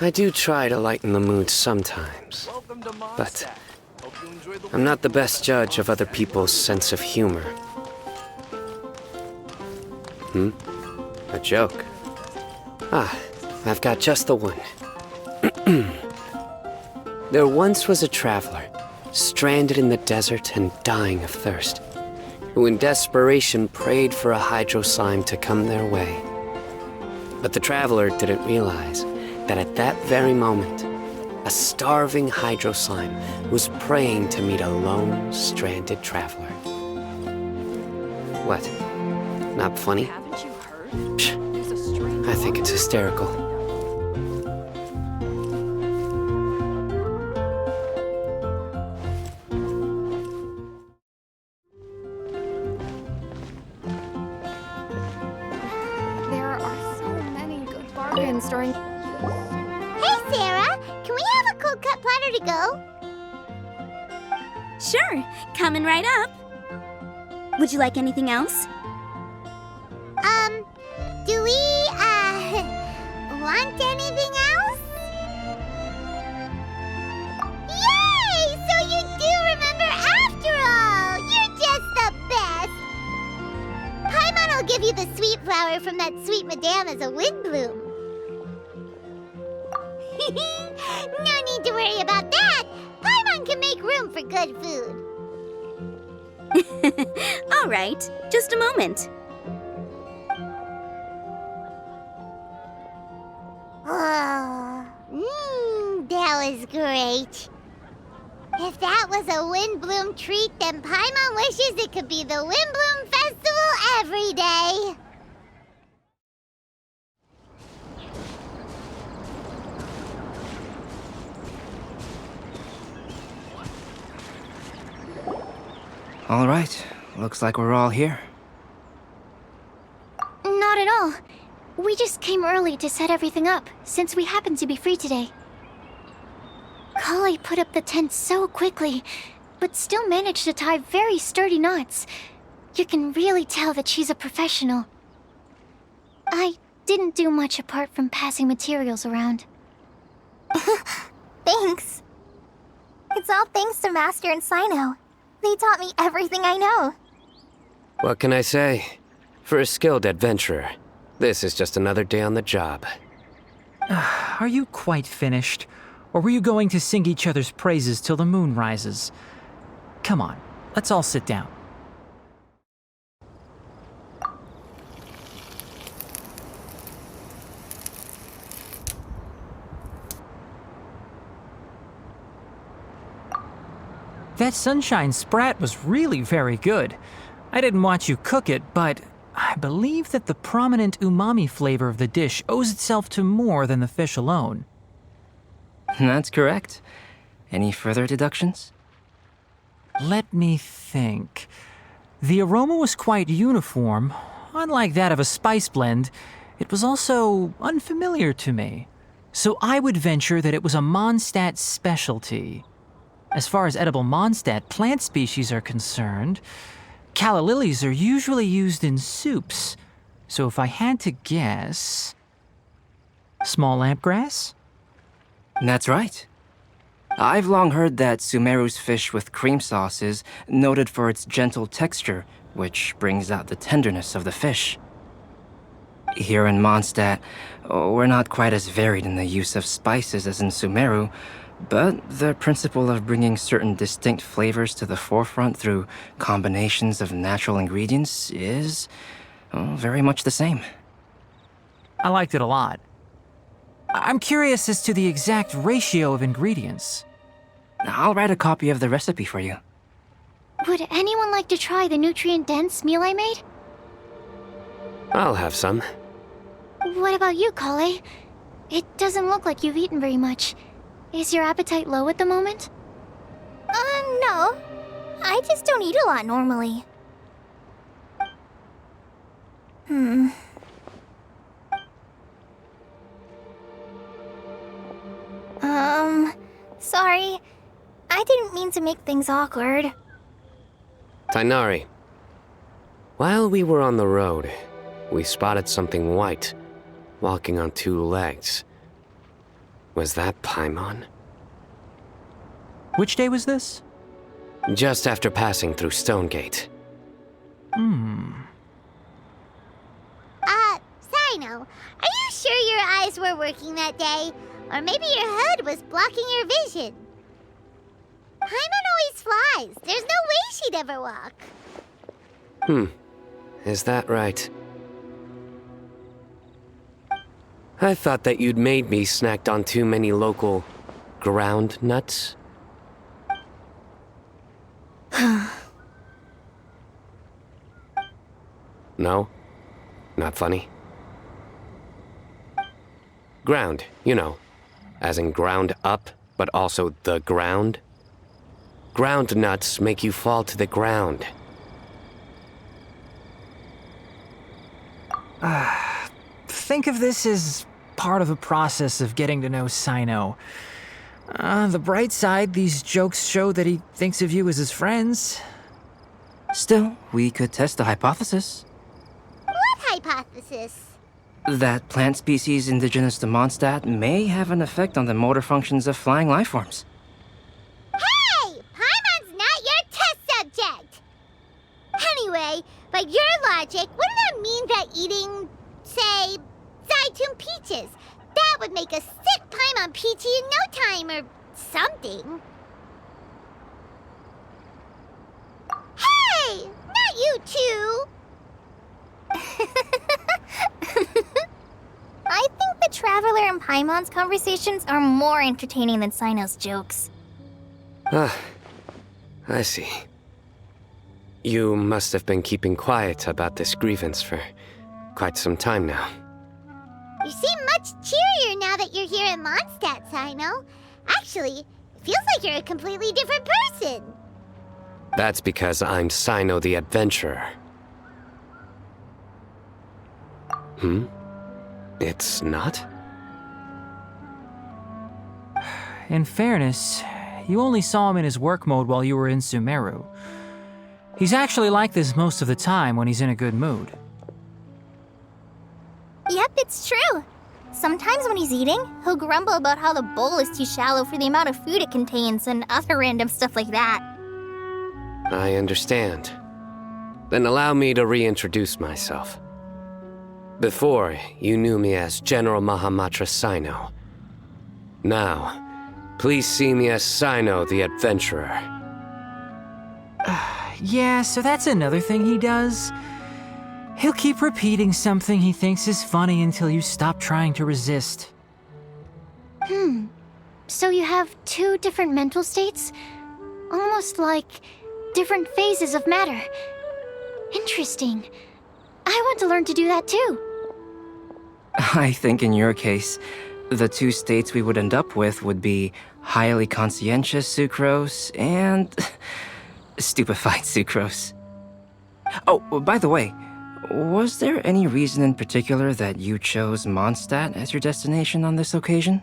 I do try to lighten the mood sometimes, but I'm not the best judge of other people's sense of humor. A joke? Ah, I've got just the one. There once was a traveler, stranded in the desert and dying of thirst, who in desperation prayed for a hydro slime to come their way. But the traveler didn't realize that at that very moment, a starving hydro slime was praying to meet a lone, stranded traveler. What? Not funny? Haven't you heard? Psh, I think it's hysterical. There are so many good bargains during... Hey, Sarah! Can we have a cold cut platter to go? Sure, coming right up. Would you like anything else? Do we, want anything else? Yay! So you do remember after all! You're just the best! Paimon will give you the sweet flower from that sweet madame as a wind bloom. No need to worry about that! Paimon can make room for good food. All right, just a moment. That was great. If that was a Windbloom treat, then Paimon wishes it could be the Windbloom Festival every day. All right, looks like we're all here. Not at all. We just came early to set everything up, since we happen to be free today. KLEE put up the tent so quickly, but still managed to tie very sturdy knots. You can really tell that she's a professional. I didn't do much apart from passing materials around. Thanks. It's all thanks to Master and Sino. They taught me everything I know. What can I say? For a skilled adventurer, this is just another day on the job. Are you quite finished? Or were you going to sing each other's praises till the moon rises? Come on, let's all sit down. That sunshine sprat was really very good. I didn't watch you cook it, but I believe that the prominent umami flavor of the dish owes itself to more than the fish alone. That's correct. Any further deductions? Let me think. The aroma was quite uniform. Unlike that of a spice blend, it was also unfamiliar to me. So I would venture that it was a Mondstadt specialty. As far as edible Mondstadt plant species are concerned, calla lilies are usually used in soups. So if I had to guess... small lampgrass? That's right. I've long heard that Sumeru's fish with cream sauce is noted for its gentle texture, which brings out the tenderness of the fish. Here in Mondstadt, we're not quite as varied in the use of spices as in Sumeru, but the principle of bringing certain distinct flavors to the forefront through combinations of natural ingredients is very much the same. I liked it a lot. I'm curious as to the exact ratio of ingredients. I'll write a copy of the recipe for you. Would anyone like to try the nutrient-dense meal I made? I'll have some. What about you, KLEE? It doesn't look like you've eaten very much. Is your appetite low at the moment? No. I just don't eat a lot normally. Sorry. I didn't mean to make things awkward. Tighnari. While we were on the road, we spotted something white, walking on two legs. Was that Paimon? Which day was this? Just after passing through Stonegate. Sino, are you sure your eyes were working that day? Or maybe your hood was blocking your vision? Paimon always flies. There's no way she'd ever walk. Is that right? I thought that you'd made me snacked on too many local ground nuts. No? Not funny? Ground, you know. As in ground up, but also the ground. Ground nuts make you fall to the ground. Think of this as part of a process of getting to know Sino. The bright side, these jokes show that he thinks of you as his friends. Still, we could test the hypothesis. What hypothesis? That plant species indigenous to Mondstadt may have an effect on the motor functions of flying lifeforms. Hey! Paimon's not your test subject! Anyway, by your logic, wouldn't that mean that eating, say, Zaitun peaches, that would make a sick Paimon peachy in no time or something? Hey! Not you two! I think the Traveler and Paimon's conversations are more entertaining than Sino's jokes. I see. You must have been keeping quiet about this grievance for quite some time now. You seem much cheerier now that you're here in Mondstadt, Sino. Actually, it feels like you're a completely different person. That's because I'm Sino the Adventurer. It's not? In fairness, you only saw him in his work mode while you were in Sumeru. He's actually like this most of the time when he's in a good mood. Yep, it's true. Sometimes when he's eating, he'll grumble about how the bowl is too shallow for the amount of food it contains and other random stuff like that. I understand. Then allow me to reintroduce myself. Before, you knew me as General Mahamatra Sino. Now, please see me as Sino the Adventurer. Yeah, so that's another thing he does. He'll keep repeating something he thinks is funny until you stop trying to resist. So you have two different mental states? Almost like different phases of matter. Interesting. I want to learn to do that too. I think in your case, the two states we would end up with would be highly conscientious sucrose and stupefied sucrose. Oh, by the way, was there any reason in particular that you chose Mondstadt as your destination on this occasion?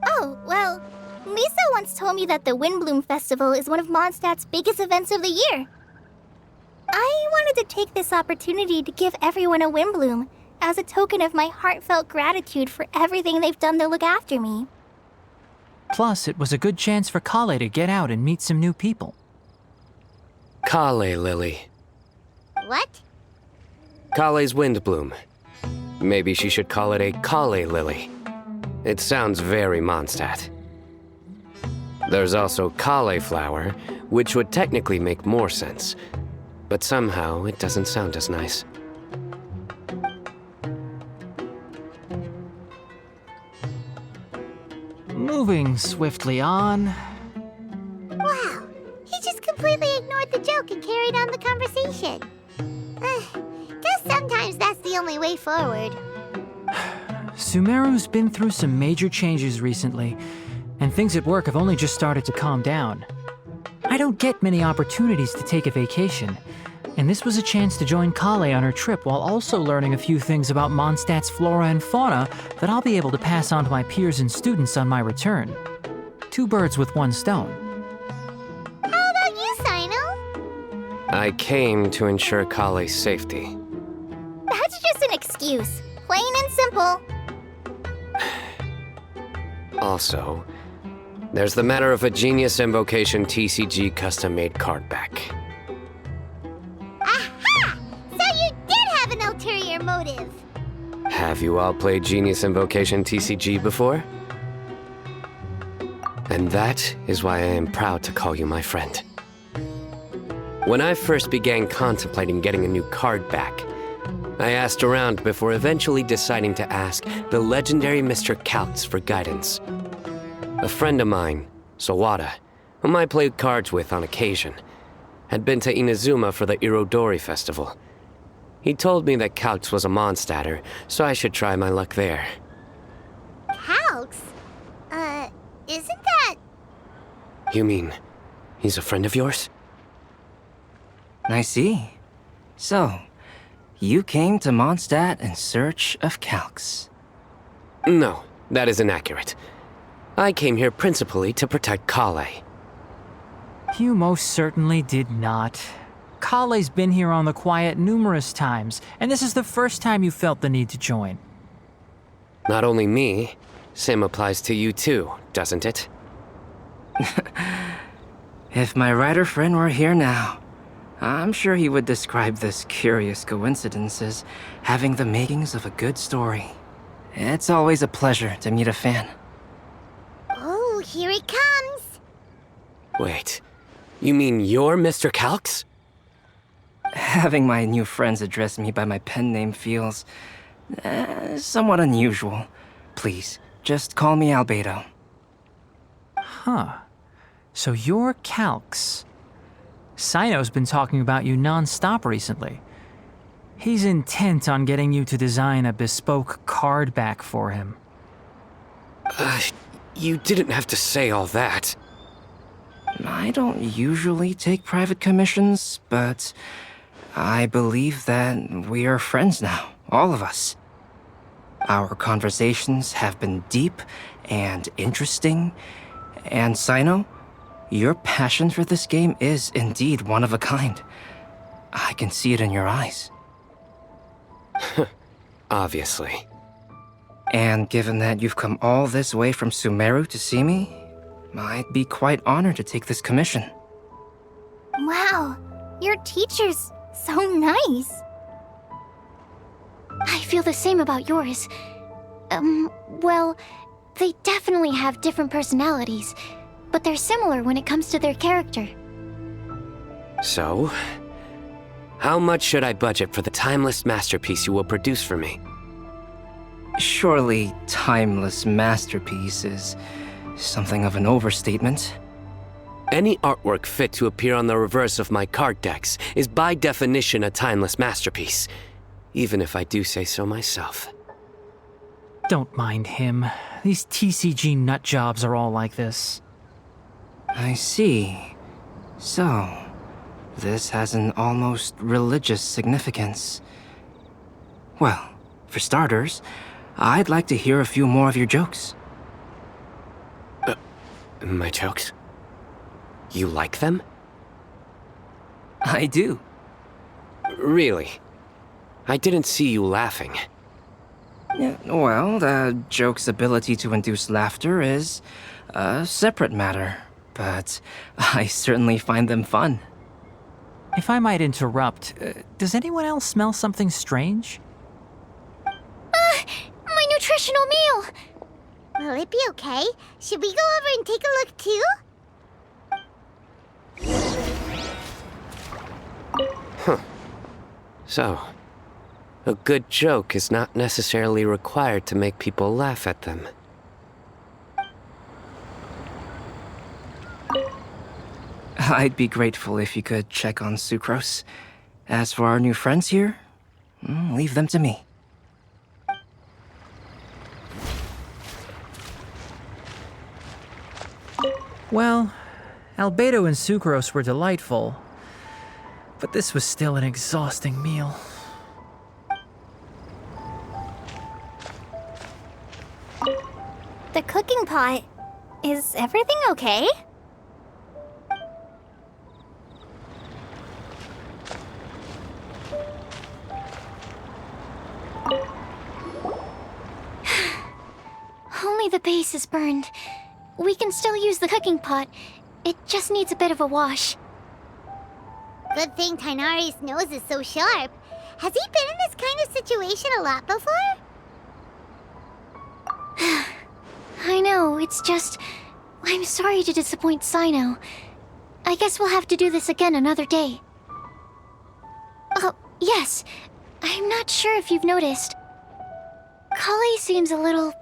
Oh, well, Lisa once told me that the Windbloom Festival is one of Mondstadt's biggest events of the year. I wanted to take this opportunity to give everyone a Windbloom as a token of my heartfelt gratitude for everything they've done to look after me. Plus, it was a good chance for Kale to get out and meet some new people. Kale Lily. What? Kale's Windbloom. Maybe she should call it a Kale Lily. It sounds very Mondstadt. There's also Kale Flower, which would technically make more sense, but somehow it doesn't sound as nice. Moving swiftly on. Wow, he just completely ignored the joke and carried on the conversation. Guess sometimes that's the only way forward. Sumeru's been through some major changes recently, and things at work have only just started to calm down. I don't get many opportunities to take a vacation, and this was a chance to join Kale on her trip while also learning a few things about Mondstadt's flora and fauna that I'll be able to pass on to my peers and students on my return. Two birds with one stone. How about you, Sino? I came to ensure Kale's safety. That's just an excuse. Plain and simple. Also, there's the matter of a Genius Invocation TCG custom-made card back. Aha! So you did have an ulterior motive. Have you all played Genius Invocation TCG before? And that is why I am proud to call you my friend. When I first began contemplating getting a new card back, I asked around before eventually deciding to ask the legendary Mr. Kaltz for guidance. A friend of mine, Sawada, whom I played cards with on occasion, had been to Inazuma for the Irodori festival. He told me that Kaltz was a Mondstatter, so I should try my luck there. Calx? Isn't that... You mean, he's a friend of yours? I see. So, you came to Mondstadt in search of Kalx. No, that is inaccurate. I came here principally to protect Kale. You most certainly did not. Kale's been here on the quiet numerous times, and this is the first time you felt the need to join. Not only me, same applies to you too, doesn't it? If my writer friend were here now, I'm sure he would describe this curious coincidence as having the makings of a good story. It's always a pleasure to meet a fan. Oh, here he comes. Wait, you mean you're Mr. Kalx? Having my new friends address me by my pen name feels somewhat unusual. Please, just call me Albedo. Huh. So you're Kalx. Sino's been talking about you non-stop recently. He's intent on getting you to design a bespoke card back for him. You didn't have to say all that. I don't usually take private commissions, but I believe that we are friends now, all of us. Our conversations have been deep and interesting, and Sino, your passion for this game is indeed one of a kind. I can see it in your eyes. Obviously. And given that you've come all this way from Sumeru to see me, I'd be quite honored to take this commission. Wow, your teacher's so nice. I feel the same about yours. Well, they definitely have different personalities, but they're similar when it comes to their character. So, how much should I budget for the timeless masterpiece you will produce for me? Surely, timeless masterpiece is something of an overstatement. Any artwork fit to appear on the reverse of my card decks is by definition a timeless masterpiece, even if I do say so myself. Don't mind him. These TCG nut jobs are all like this. I see. So, this has an almost religious significance. Well, for starters, I'd like to hear a few more of your jokes. My jokes? You like them? I do. Really? I didn't see you laughing. Yeah, well, the joke's ability to induce laughter is a separate matter, but I certainly find them fun. If I might interrupt, does anyone else smell something strange? My nutritional meal! Will it be okay? Should we go over and take a look too? So, a good joke is not necessarily required to make people laugh at them. I'd be grateful if you could check on Sucrose. As for our new friends here, leave them to me. Well, Albedo and Sucrose were delightful, but this was still an exhausting meal. The cooking pot. Is everything okay? Only Only the base is burned. We can still use the cooking pot. It just needs a bit of a wash. Good thing Tainari's nose is so sharp. Has he been in this kind of situation a lot before? I know, it's just... I'm sorry to disappoint Sino. I guess we'll have to do this again another day. Oh, yes. I'm not sure if you've noticed. KLEE seems a little...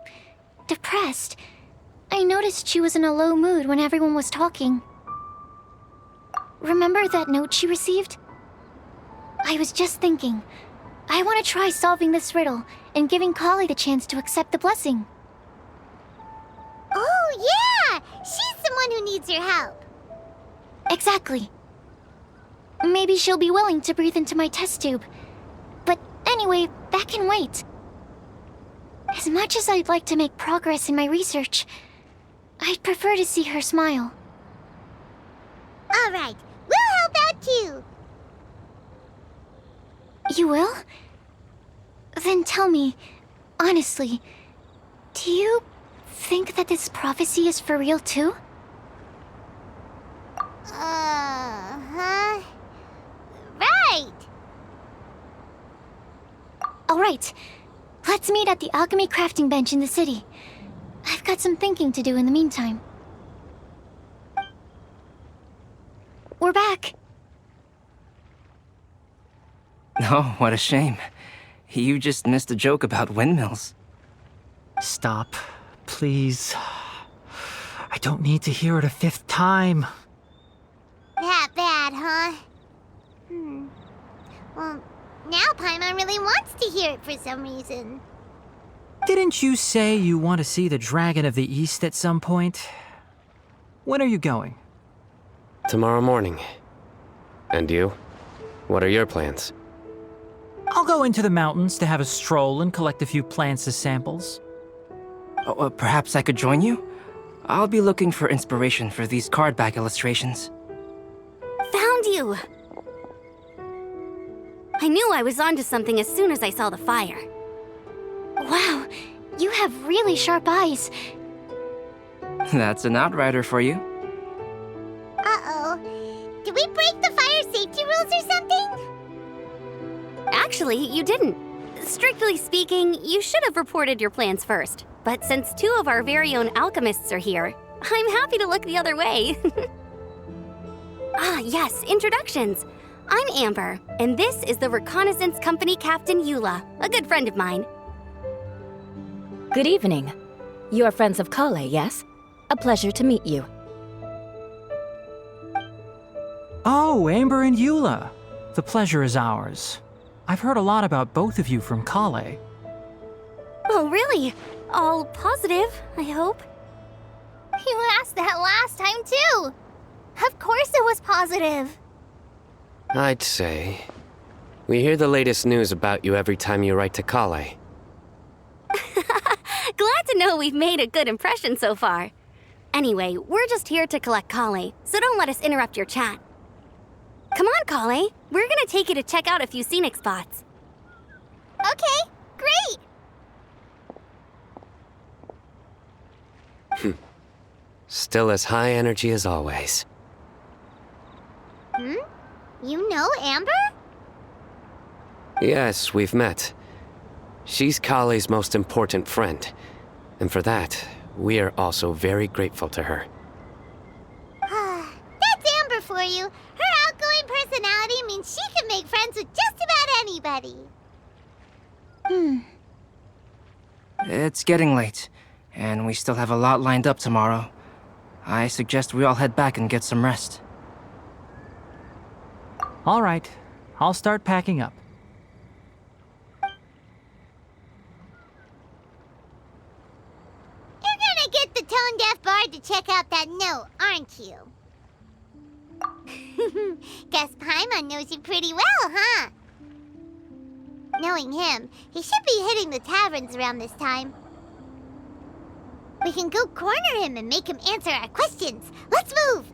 depressed. I noticed she was in a low mood when everyone was talking. Remember that note she received? I was just thinking. I want to try solving this riddle and giving KLEE the chance to accept the blessing. Oh, yeah! She's the one who needs your help. Exactly. Maybe she'll be willing to breathe into my test tube. But anyway, that can wait. As much as I'd like to make progress in my research, I'd prefer to see her smile. All right, we'll help out too. You will? Then tell me, honestly, do you think that this prophecy is for real too? Huh? Right! Alright, let's meet at the alchemy crafting bench in the city. I've got some thinking to do in the meantime. We're back. Oh, what a shame. You just missed a joke about windmills. Stop, please. I don't need to hear it a fifth time. That bad, huh? Well, now Paimon really wants to hear it for some reason. Didn't you say you want to see the Dragon of the East at some point? When are you going? Tomorrow morning. And you? What are your plans? I'll go into the mountains to have a stroll and collect a few plants as samples. Oh, perhaps I could join you? I'll be looking for inspiration for these card back illustrations. Found you! I knew I was onto something as soon as I saw the fire. Wow, you have really sharp eyes. That's an outrider for you. Uh-oh. Did we break the fire safety rules or something? Actually, you didn't. Strictly speaking, you should have reported your plans first. But since two of our very own alchemists are here, I'm happy to look the other way. Ah, yes, introductions. I'm Amber, and this is the Reconnaissance Company Captain Eula, a good friend of mine. Good evening. You are friends of KLEE, yes? A pleasure to meet you. Oh, Amber and Eula. The pleasure is ours. I've heard a lot about both of you from KLEE. Oh, really? All positive, I hope. You asked that last time too. Of course it was positive. I'd say. We hear the latest news about you every time you write to KLEE. Glad to know we've made a good impression so far. Anyway, we're just here to collect KLEE, so don't let us interrupt your chat. Come on, KLEE. We're gonna take you to check out a few scenic spots. Okay, great. Still as high energy as always. You know Amber? Yes, we've met. She's KLEE's most important friend. And for that, we are also very grateful to her. That's Amber for you. Her outgoing personality means she can make friends with just about anybody. It's getting late, and we still have a lot lined up tomorrow. I suggest we all head back and get some rest. All right, I'll start packing up. You're gonna get the tone-deaf bard to check out that note, aren't you? Guess Paimon knows you pretty well, huh? Knowing him, he should be hitting the taverns around this time. We can go corner him and make him answer our questions. Let's move!